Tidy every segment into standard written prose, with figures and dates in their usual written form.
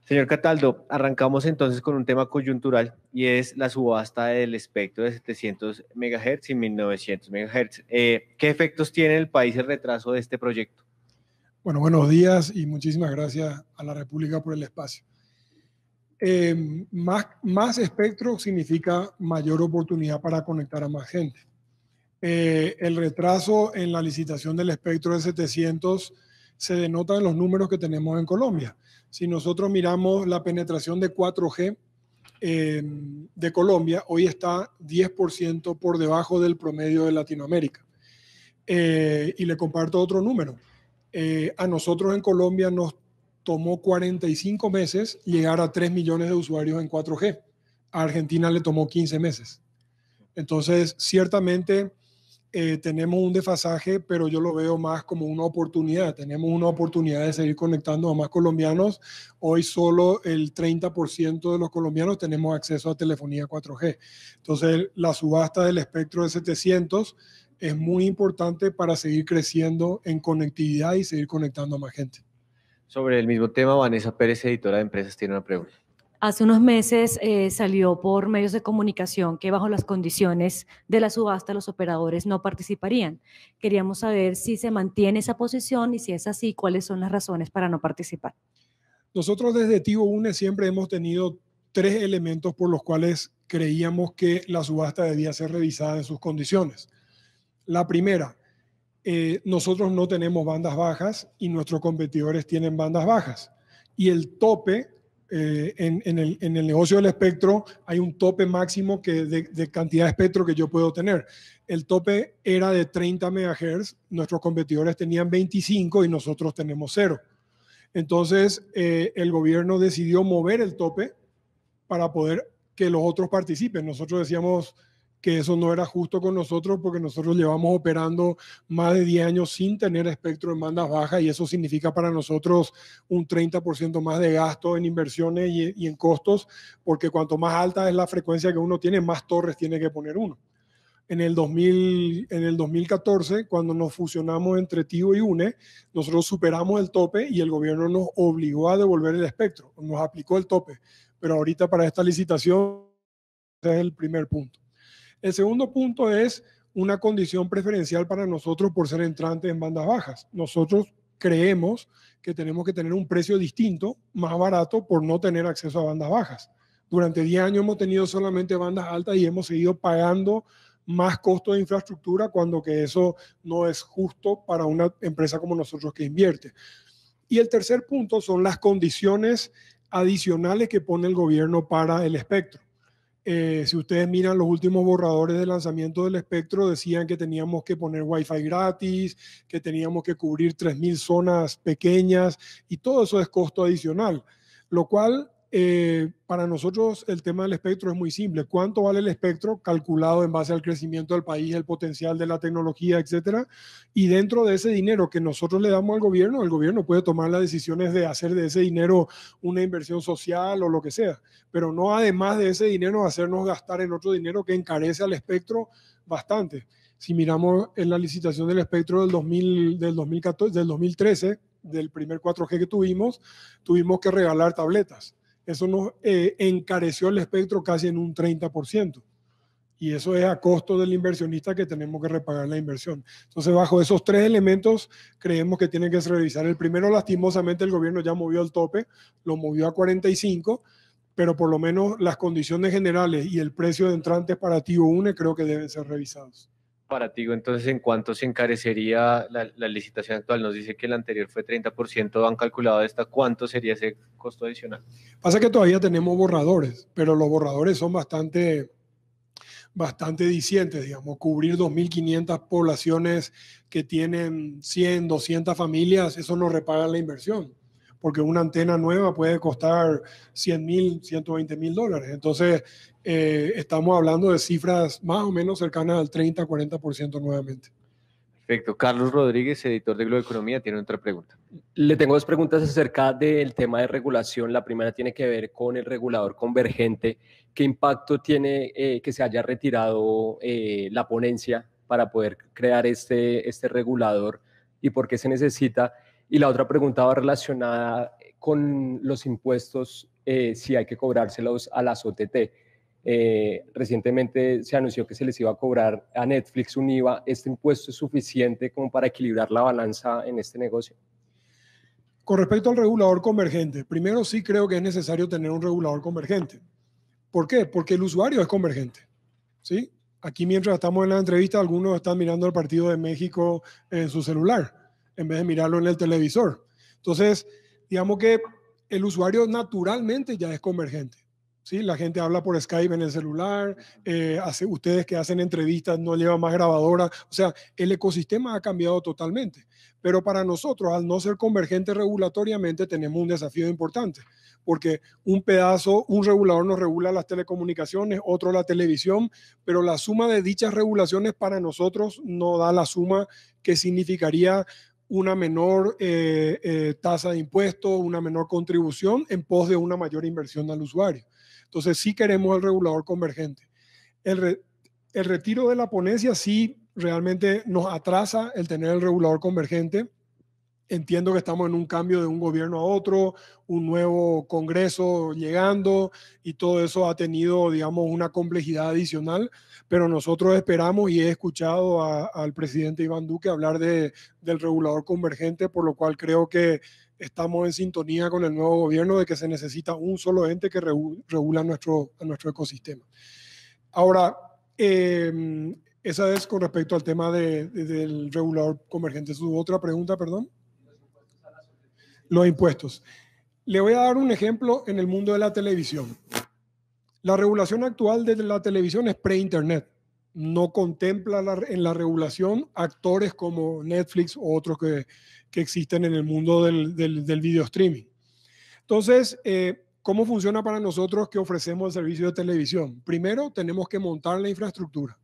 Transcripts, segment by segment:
Señor Cataldo, arrancamos entonces con un tema coyuntural y es la subasta del espectro de 700 MHz y 1900 MHz. ¿Qué efectos tiene en el país el retraso de este proyecto? Bueno, buenos días y muchísimas gracias a la República por el espacio. Más espectro significa mayor oportunidad para conectar a más gente. El retraso en la licitación del espectro de 700 se denota en los números que tenemos en Colombia. Si nosotros miramos la penetración de 4G de Colombia, hoy está 10% por debajo del promedio de Latinoamérica. Y le comparto otro número. A nosotros en Colombia nos tomó 45 meses llegar a 3 millones de usuarios en 4G. A Argentina le tomó 15 meses. Entonces, ciertamente tenemos un desfasaje, pero yo lo veo más como una oportunidad. Tenemos una oportunidad de seguir conectando a más colombianos. Hoy solo el 30% de los colombianos tenemos acceso a telefonía 4G. Entonces, la subasta del espectro de 700 es muy importante para seguir creciendo en conectividad y seguir conectando a más gente. Sobre el mismo tema, Vanessa Pérez, editora de Empresas, tiene una pregunta. Hace unos meses salió por medios de comunicación que bajo las condiciones de la subasta los operadores no participarían. Queríamos saber si se mantiene esa posición y si es así, cuáles son las razones para no participar. Nosotros desde Tigo UNE siempre hemos tenido 3 elementos por los cuales creíamos que la subasta debía ser revisada en sus condiciones. La primera, nosotros no tenemos bandas bajas y nuestros competidores tienen bandas bajas. Y el tope, en el negocio del espectro, hay un tope máximo de cantidad de espectro que yo puedo tener. El tope era de 30 MHz, nuestros competidores tenían 25 y nosotros tenemos 0. Entonces, el gobierno decidió mover el tope para poder que los otros participen. Nosotros decíamos que eso no era justo con nosotros porque nosotros llevamos operando más de 10 años sin tener espectro en bandas bajas y eso significa para nosotros un 30% más de gasto en inversiones y en costos, porque cuanto más alta es la frecuencia que uno tiene, más torres tiene que poner uno. En el 2014, cuando nos fusionamos entre Tigo y UNE, nosotros superamos el tope y el gobierno nos obligó a devolver el espectro, nos aplicó el tope. Pero ahorita para esta licitación, ese es el primer punto. El segundo punto es una condición preferencial para nosotros por ser entrantes en bandas bajas. Nosotros creemos que tenemos que tener un precio distinto, más barato, por no tener acceso a bandas bajas. Durante 10 años hemos tenido solamente bandas altas y hemos seguido pagando más costo de infraestructura cuando que eso no es justo para una empresa como nosotros que invierte. Y el tercer punto son las condiciones adicionales que pone el gobierno para el espectro. Si ustedes miran los últimos borradores de lanzamiento del espectro, decían que teníamos que poner Wi-Fi gratis, que teníamos que cubrir 3.000 zonas pequeñas y todo eso es costo adicional, lo cual para nosotros el tema del espectro es muy simple. ¿Cuánto vale el espectro calculado en base al crecimiento del país, el potencial de la tecnología, etcétera? Y dentro de ese dinero que nosotros le damos al gobierno, el gobierno puede tomar las decisiones de hacer de ese dinero una inversión social o lo que sea, pero no además de ese dinero hacernos gastar en otro dinero que encarece al espectro bastante. Si miramos en la licitación del espectro del 2013, del primer 4G que tuvimos que regalar tabletas. Eso nos encareció el espectro casi en un 30%. Y eso es a costo del inversionista que tenemos que repagar la inversión. Entonces, bajo esos 3 elementos, creemos que tienen que ser revisar. El primero, lastimosamente, el gobierno ya movió el tope, lo movió a 45, pero por lo menos las condiciones generales y el precio de entrantes para Tigo UNE creo que deben ser revisados. Para Tigo, entonces, ¿en cuánto se encarecería la licitación actual? Nos dice que el anterior fue 30%, ¿han calculado cuánto sería ese costo adicional? Pasa que todavía tenemos borradores, pero los borradores son bastante dicientes, digamos, cubrir 2.500 poblaciones que tienen 100, 200 familias, eso no repaga la inversión, porque una antena nueva puede costar $100,000, $120,000. Entonces, estamos hablando de cifras más o menos cercanas al 30, 40% nuevamente. Perfecto. Carlos Rodríguez, editor de Globo Economía, tiene otra pregunta. Le tengo 2 preguntas acerca del tema de regulación. La primera tiene que ver con el regulador convergente. ¿Qué impacto tiene que se haya retirado la ponencia para poder crear este regulador y por qué se necesita? Y la otra pregunta va relacionada con los impuestos, si hay que cobrárselos a las OTT. Recientemente se anunció que se les iba a cobrar a Netflix un IVA. ¿Este impuesto es suficiente como para equilibrar la balanza en este negocio? Con respecto al regulador convergente, primero sí creo que es necesario tener un regulador convergente. ¿Por qué? Porque el usuario es convergente, ¿sí? Aquí mientras estamos en la entrevista, algunos están mirando el partido de México en su celular, en vez de mirarlo en el televisor. Entonces, digamos que el usuario naturalmente ya es convergente. ¿Sí? La gente habla por Skype en el celular, ustedes que hacen entrevistas no llevan más grabadora, o sea, el ecosistema ha cambiado totalmente. Pero para nosotros, al no ser convergente regulatoriamente, tenemos un desafío importante, porque un regulador nos regula las telecomunicaciones, otro la televisión, pero la suma de dichas regulaciones para nosotros no da la suma que significaría una menor tasa de impuestos, una menor contribución en pos de una mayor inversión al usuario. Entonces sí queremos el regulador convergente. El retiro de la ponencia sí realmente nos atrasa el tener el regulador convergente. Entiendo que estamos en un cambio de un gobierno a otro, un nuevo Congreso llegando y todo eso ha tenido, digamos, una complejidad adicional, pero nosotros esperamos y he escuchado al presidente Iván Duque hablar del regulador convergente, por lo cual creo que estamos en sintonía con el nuevo gobierno de que se necesita un solo ente que regula nuestro ecosistema. Ahora, esa es con respecto al tema del regulador convergente. ¿Su otra pregunta, perdón? Los impuestos. Le voy a dar un ejemplo en el mundo de la televisión. La regulación actual de la televisión es pre-internet. No contempla en la regulación actores como Netflix o otros que existen en el mundo del video streaming. Entonces, ¿cómo funciona para nosotros que ofrecemos el servicio de televisión? Primero, tenemos que montar la infraestructura.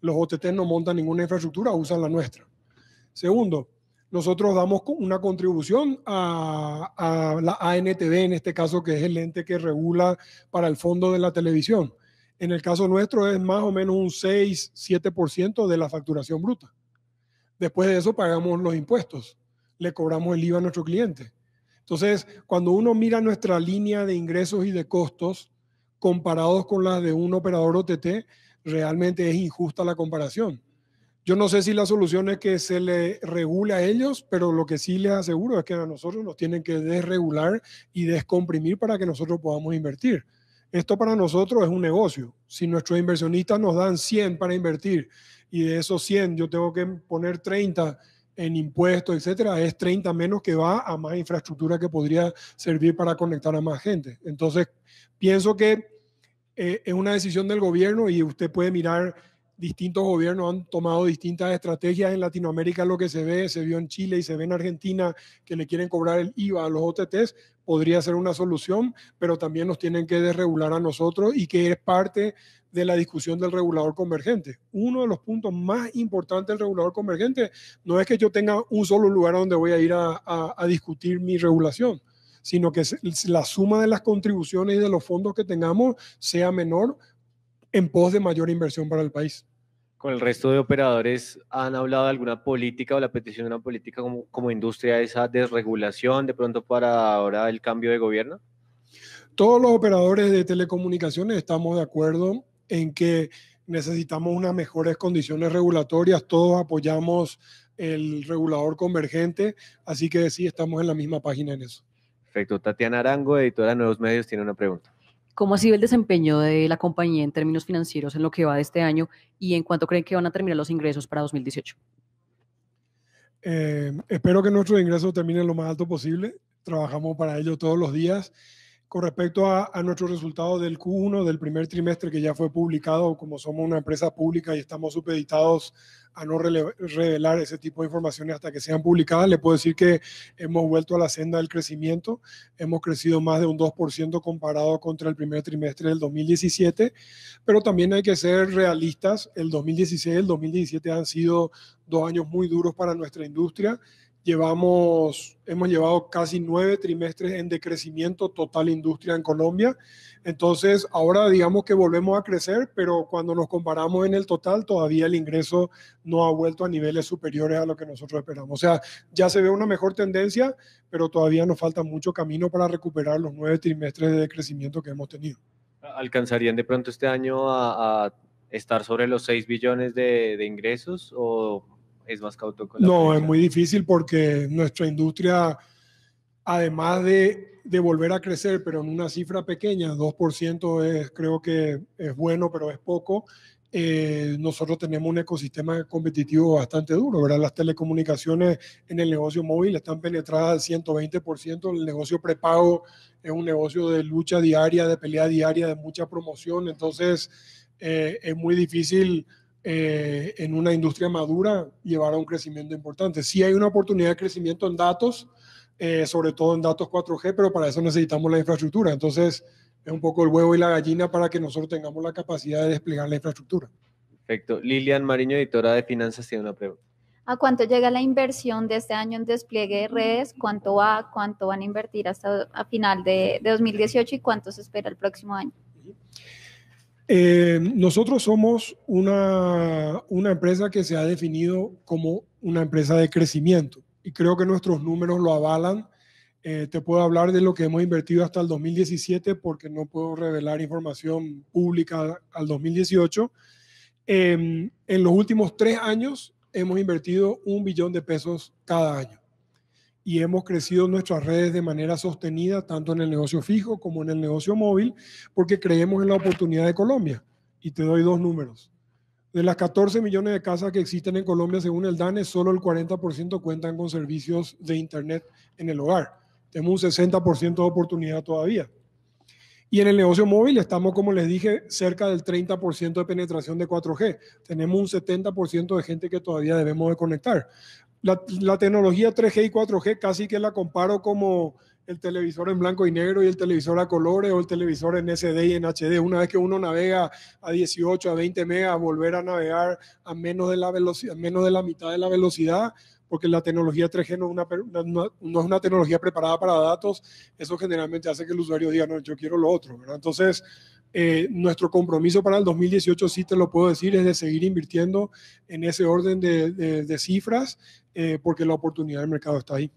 Los OTT no montan ninguna infraestructura, usan la nuestra. Segundo, nosotros damos una contribución a la ANTV, en este caso, que es el ente que regula para el fondo de la televisión. En el caso nuestro es más o menos un 6-7% de la facturación bruta. Después de eso pagamos los impuestos, le cobramos el IVA a nuestro cliente. Entonces, cuando uno mira nuestra línea de ingresos y de costos comparados con las de un operador OTT, realmente es injusta la comparación. Yo no sé si la solución es que se le regule a ellos, pero lo que sí les aseguro es que a nosotros nos tienen que desregular y descomprimir para que nosotros podamos invertir. Esto para nosotros es un negocio. Si nuestros inversionistas nos dan 100 para invertir y de esos 100 yo tengo que poner 30 en impuestos, etcétera, es 30 menos que va a más infraestructura que podría servir para conectar a más gente. Entonces, pienso que es una decisión del gobierno y usted puede mirar, distintos gobiernos han tomado distintas estrategias en Latinoamérica, lo que se vio en Chile y se ve en Argentina, que le quieren cobrar el IVA a los OTTs, podría ser una solución, pero también nos tienen que desregular a nosotros y que es parte de la discusión del regulador convergente. Uno de los puntos más importantes del regulador convergente no es que yo tenga un solo lugar donde voy a ir a discutir mi regulación, sino que la suma de las contribuciones y de los fondos que tengamos sea menor en pos de mayor inversión para el país. ¿Con el resto de operadores han hablado de alguna política o la petición de una política como industria, esa desregulación de pronto para ahora el cambio de gobierno? Todos los operadores de telecomunicaciones estamos de acuerdo en que necesitamos unas mejores condiciones regulatorias. Todos apoyamos el regulador convergente, así que sí, estamos en la misma página en eso. Perfecto. Tatiana Arango, editora de Nuevos Medios, tiene una pregunta. ¿Cómo ha sido el desempeño de la compañía en términos financieros en lo que va de este año y en cuánto creen que van a terminar los ingresos para 2018? Espero que nuestros ingresos terminen lo más alto posible. Trabajamos para ello todos los días. Con respecto a nuestros resultados del Q1, del primer trimestre que ya fue publicado, como somos una empresa pública y estamos supeditados a no revelar ese tipo de informaciones hasta que sean publicadas, le puedo decir que hemos vuelto a la senda del crecimiento. Hemos crecido más de un 2% comparado contra el primer trimestre del 2017, pero también hay que ser realistas. El 2016 y el 2017 han sido 2 años muy duros para nuestra industria. hemos llevado casi 9 trimestres en decrecimiento total industria en Colombia. Entonces, ahora digamos que volvemos a crecer, pero cuando nos comparamos en el total, todavía el ingreso no ha vuelto a niveles superiores a lo que nosotros esperamos. O sea, ya se ve una mejor tendencia, pero todavía nos falta mucho camino para recuperar los 9 trimestres de decrecimiento que hemos tenido. ¿Alcanzarían de pronto este año a estar sobre los 6 billones de ingresos o es más cauto con la No, proyección? es muy difícil porque nuestra industria, además de volver a crecer, pero en una cifra pequeña, 2% creo que es bueno, pero es poco. Nosotros tenemos un ecosistema competitivo bastante duro, ¿verdad? Las telecomunicaciones en el negocio móvil están penetradas al 120%, el negocio prepago es un negocio de lucha diaria, de pelea diaria, de mucha promoción, entonces es muy difícil en una industria madura llevar a un crecimiento importante. Sí hay una oportunidad de crecimiento en datos, sobre todo en datos 4G, pero para eso necesitamos la infraestructura. Entonces, es un poco el huevo y la gallina para que nosotros tengamos la capacidad de desplegar la infraestructura. Perfecto. Lilian Mariño, editora de Finanzas, tiene una pregunta. ¿A cuánto llega la inversión de este año en despliegue de redes? ¿Cuánto van a invertir hasta a final de 2018 y cuánto se espera el próximo año? Nosotros somos una empresa que se ha definido como una empresa de crecimiento y creo que nuestros números lo avalan. Te puedo hablar de lo que hemos invertido hasta el 2017 porque no puedo revelar información pública al 2018. En los últimos 3 años hemos invertido 1 billón de pesos cada año y hemos crecido nuestras redes de manera sostenida, tanto en el negocio fijo como en el negocio móvil, porque creemos en la oportunidad de Colombia. Y te doy 2 números. De las 14 millones de casas que existen en Colombia, según el DANE, solo el 40% cuentan con servicios de Internet en el hogar. Tenemos un 60% de oportunidad todavía. Y en el negocio móvil estamos, como les dije, cerca del 30% de penetración de 4G. Tenemos un 70% de gente que todavía debemos de conectar. La tecnología 3G y 4G casi que la comparo como el televisor en blanco y negro y el televisor a colores o el televisor en SD y en HD. Una vez que uno navega a 18, a 20 megas, volver a navegar a menos de la velocidad, menos de la mitad de la velocidad, porque la tecnología 3G no es una tecnología preparada para datos, eso generalmente hace que el usuario diga, no, yo quiero lo otro, ¿verdad? Entonces, nuestro compromiso para el 2018, sí te lo puedo decir, es de seguir invirtiendo en ese orden de cifras, porque la oportunidad del mercado está ahí.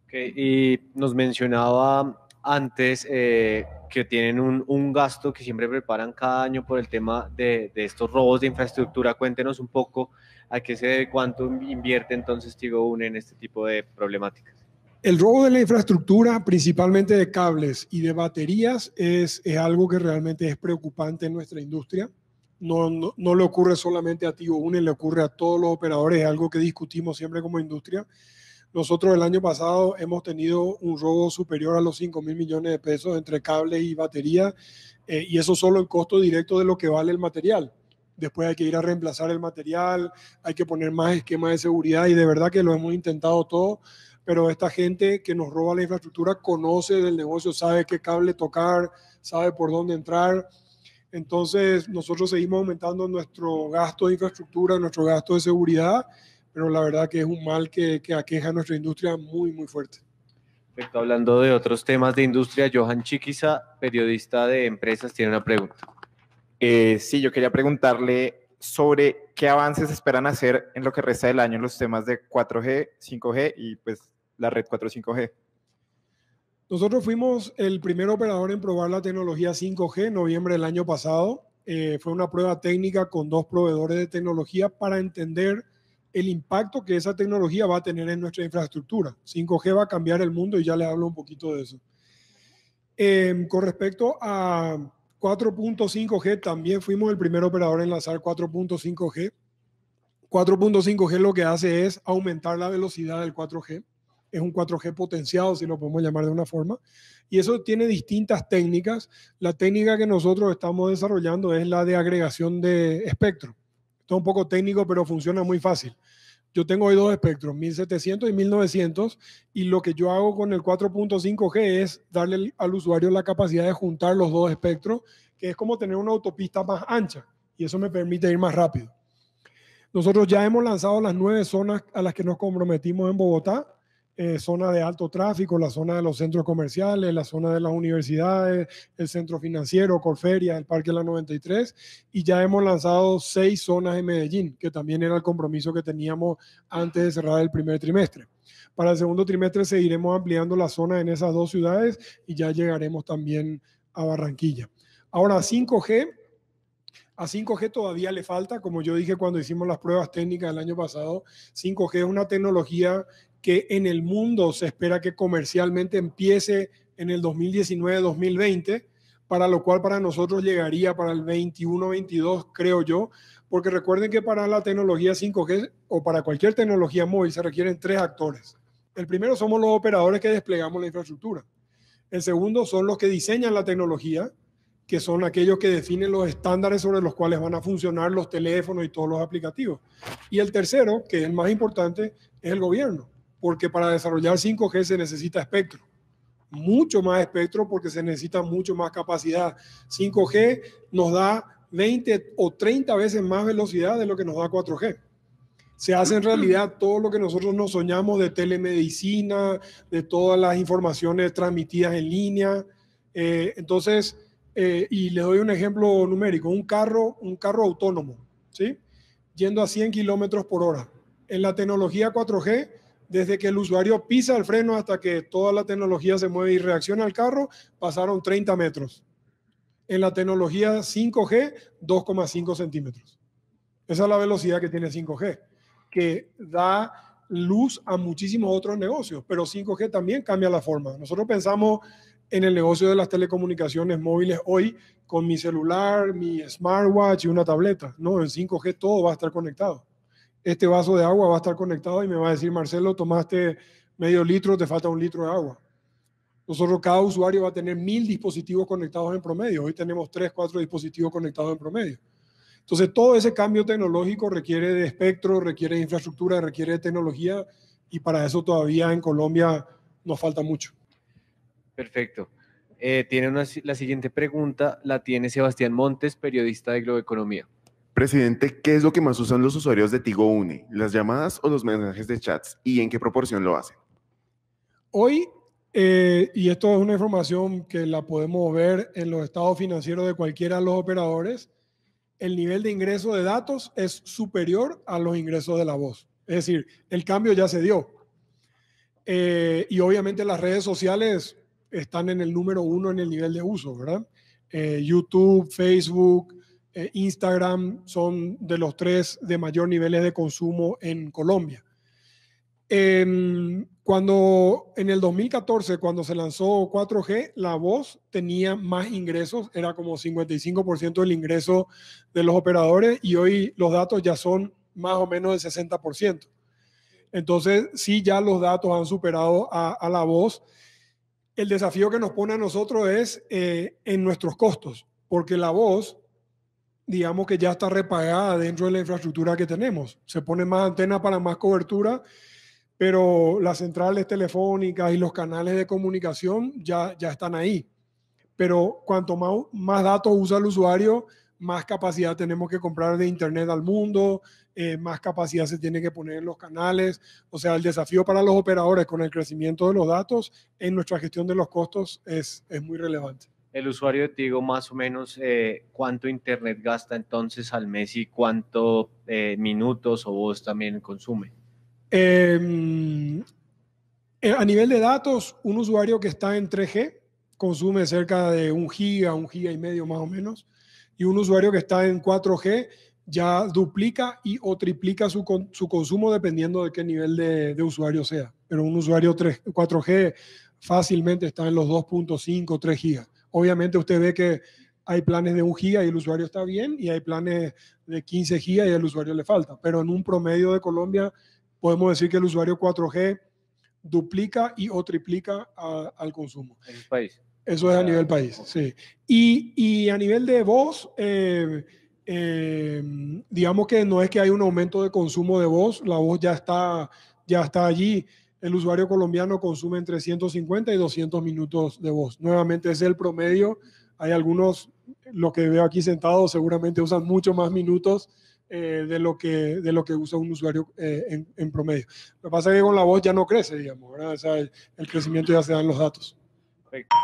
Okay. Y nos mencionaba antes que tienen un gasto que siempre preparan cada año por el tema de estos robos de infraestructura. Cuéntenos un poco a qué se debe, cuánto invierte entonces Tigo Une en este tipo de problemáticas. El robo de la infraestructura, principalmente de cables y de baterías, es algo que realmente es preocupante en nuestra industria. No le ocurre solamente a Tigo Une, le ocurre a todos los operadores, es algo que discutimos siempre como industria. Nosotros el año pasado hemos tenido un robo superior a los 5.000 millones de pesos entre cables y batería, y eso solo el costo directo de lo que vale el material. Después hay que ir a reemplazar el material, hay que poner más esquemas de seguridad y de verdad que lo hemos intentado todo, pero esta gente que nos roba la infraestructura conoce del negocio, sabe qué cable tocar, sabe por dónde entrar. Entonces nosotros seguimos aumentando nuestro gasto de infraestructura, nuestro gasto de seguridad, pero la verdad que es un mal que aqueja a nuestra industria muy, muy fuerte. Perfecto. Hablando de otros temas de industria, Johan Chiquiza, periodista de Empresas, tiene una pregunta. Sí, yo quería preguntarle sobre qué avances esperan hacer en lo que resta del año en los temas de 4G, 5G y pues la red 4.5G. Nosotros fuimos el primer operador en probar la tecnología 5G en noviembre del año pasado. Fue una prueba técnica con 2 proveedores de tecnología para entender el impacto que esa tecnología va a tener en nuestra infraestructura. 5G va a cambiar el mundo y ya les hablo un poquito de eso. Con respecto a 4.5G, también fuimos el primer operador en lanzar 4.5G. 4.5G lo que hace es aumentar la velocidad del 4G. Es un 4G potenciado, si lo podemos llamar de una forma. Y eso tiene distintas técnicas. La técnica que nosotros estamos desarrollando es la de agregación de espectro. Esto es un poco técnico, pero funciona muy fácil. Yo tengo hoy 2 espectros, 1700 y 1900, y lo que yo hago con el 4.5G es darle al usuario la capacidad de juntar los 2 espectros, que es como tener una autopista más ancha, y eso me permite ir más rápido. Nosotros ya hemos lanzado las 9 zonas a las que nos comprometimos en Bogotá. zona de alto tráfico, la zona de los centros comerciales, la zona de las universidades, el centro financiero, Corferia, el Parque La 93, y ya hemos lanzado 6 zonas en Medellín, que también era el compromiso que teníamos antes de cerrar el primer trimestre. Para el segundo trimestre seguiremos ampliando la zona en esas 2 ciudades y ya llegaremos también a Barranquilla. Ahora, 5G. A 5G todavía le falta, como yo dije cuando hicimos las pruebas técnicas el año pasado, 5G es una tecnología que en el mundo se espera que comercialmente empiece en el 2019-2020, para lo cual para nosotros llegaría para el 21-22, creo yo, porque recuerden que para la tecnología 5G o para cualquier tecnología móvil se requieren 3 actores. El primero somos los operadores que desplegamos la infraestructura. El segundo son los que diseñan la tecnología, que son aquellos que definen los estándares sobre los cuales van a funcionar los teléfonos y todos los aplicativos. Y el tercero, que es el más importante, es el gobierno, porque para desarrollar 5G se necesita espectro, mucho más espectro porque se necesita mucho más capacidad. 5G nos da 20 o 30 veces más velocidad de lo que nos da 4G. Se hace en realidad todo lo que nosotros nos soñamos de telemedicina, de todas las informaciones transmitidas en línea. Entonces, y les doy un ejemplo numérico, un carro autónomo, ¿sí? Yendo a 100 kilómetros por hora. En la tecnología 4G, desde que el usuario pisa el freno hasta que toda la tecnología se mueve y reacciona al carro, pasaron 30 metros. En la tecnología 5G, 2,5 centímetros. Esa es la velocidad que tiene 5G, que da luz a muchísimos otros negocios, pero 5G también cambia la forma. Nosotros pensamos en el negocio de las telecomunicaciones móviles hoy con mi celular, mi smartwatch y una tableta. No, en 5G todo va a estar conectado. Este vaso de agua va a estar conectado y me va a decir, Marcelo, tomaste medio litro, te falta 1 litro de agua. Nosotros, cada usuario va a tener 1000 dispositivos conectados en promedio. Hoy tenemos 3, 4 dispositivos conectados en promedio. Entonces, todo ese cambio tecnológico requiere de espectro, requiere de infraestructura, requiere de tecnología, y para eso todavía en Colombia nos falta mucho. Perfecto. La siguiente pregunta la tiene Sebastián Montes, periodista de Globo Economía. Presidente, ¿qué es lo que más usan los usuarios de Tigo Une? ¿Las llamadas o los mensajes de chats? ¿Y en qué proporción lo hacen? Hoy, y esto es una información que la podemos ver en los estados financieros de cualquiera de los operadores, el nivel de ingreso de datos es superior a los ingresos de la voz. Es decir, el cambio ya se dio. Y obviamente las redes sociales están en el número 1 en el nivel de uso, ¿verdad? YouTube, Facebook, Instagram son de los 3 de mayor niveles de consumo en Colombia. Cuando en el 2014, cuando se lanzó 4G, la voz tenía más ingresos, era como 55% del ingreso de los operadores, y hoy los datos ya son más o menos del 60%. Entonces, sí, ya los datos han superado a la voz. El desafío que nos pone a nosotros es en nuestros costos, porque la voz, digamos que ya está repagada dentro de la infraestructura que tenemos. Se ponen más antenas para más cobertura, pero las centrales telefónicas y los canales de comunicación ya están ahí. Pero cuanto más datos usa el usuario, más capacidad tenemos que comprar de internet al mundo, más capacidad se tiene que poner en los canales. O sea, el desafío para los operadores con el crecimiento de los datos en nuestra gestión de los costos es muy relevante. El usuario de Tigo, más o menos, ¿cuánto internet gasta entonces al mes y cuánto minutos o voz también consume? A nivel de datos, un usuario que está en 3G consume cerca de 1 giga, 1,5 gigas más o menos, y un usuario que está en 4G ya duplica o triplica su consumo dependiendo de qué nivel de usuario sea. Pero un usuario 4G fácilmente está en los 2.5, 3 gigas. Obviamente usted ve que hay planes de 1 giga y el usuario está bien, y hay planes de 15 gigas y al usuario le falta. Pero en un promedio de Colombia podemos decir que el usuario 4G duplica o triplica al consumo. ¿En el país? Eso es a nivel país, sí. Y a nivel de voz, digamos que no es que hay un aumento de consumo de voz, la voz ya está allí. El usuario colombiano consume entre 150 y 200 minutos de voz. Nuevamente ese es el promedio. Hay algunos, los que veo aquí sentados, seguramente usan mucho más minutos de lo que usa un usuario en promedio. Lo que pasa es que con la voz ya no crece, digamos, ¿verdad? O sea, el crecimiento ya se da en los datos. Perfecto.